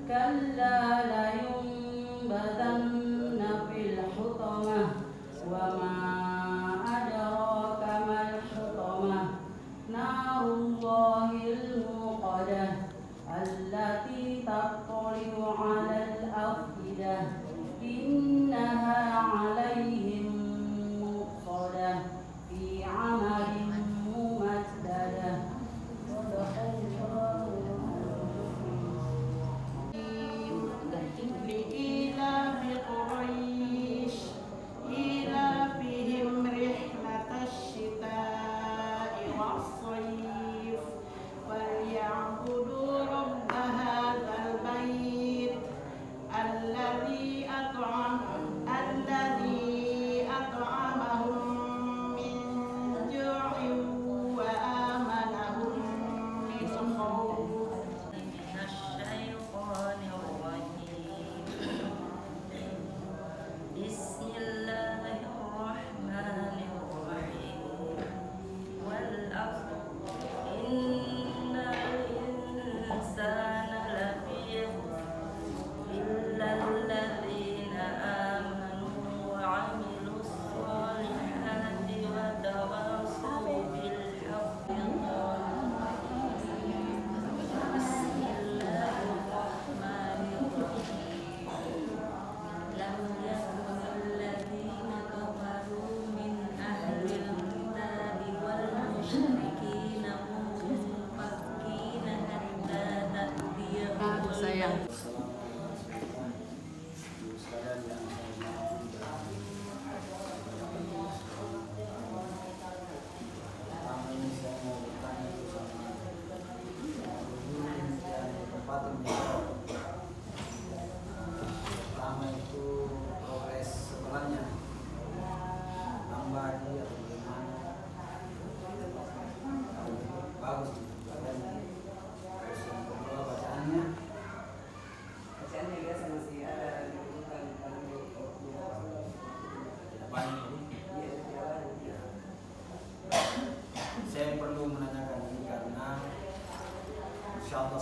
كلا لينبذن في الحطمة وما أدراك ما الحطمة نار الله الموقدة التي تطلع على الأفئدة إنها عليهم مؤصدة في عمل ممددة. لإيلاف قريش إيلافهم رحلة الشتاء والصيف فليعبدوا رب هذا البيت الذي أطعمهم من جوع وآمنهم من خوف. من الشيطان الرجيم بسم الله الرحمن الرحيم والعصر إن الإنسان لفي إلا الذين آمنوا وعملوا الصالحات وتواصوا بالحق. بسم الله الرحمن الرحيم لم يكن الذين كفروا من أهل الكتاب والمشركين منفكين حتى تأتيهم pertama itu progres sekolahnya tambah dia atau bagaimana bagus badannya. Terus yang kedua bacaannya biasa masih ada banyak. Saya perlu menanyakan ini karena insya Allah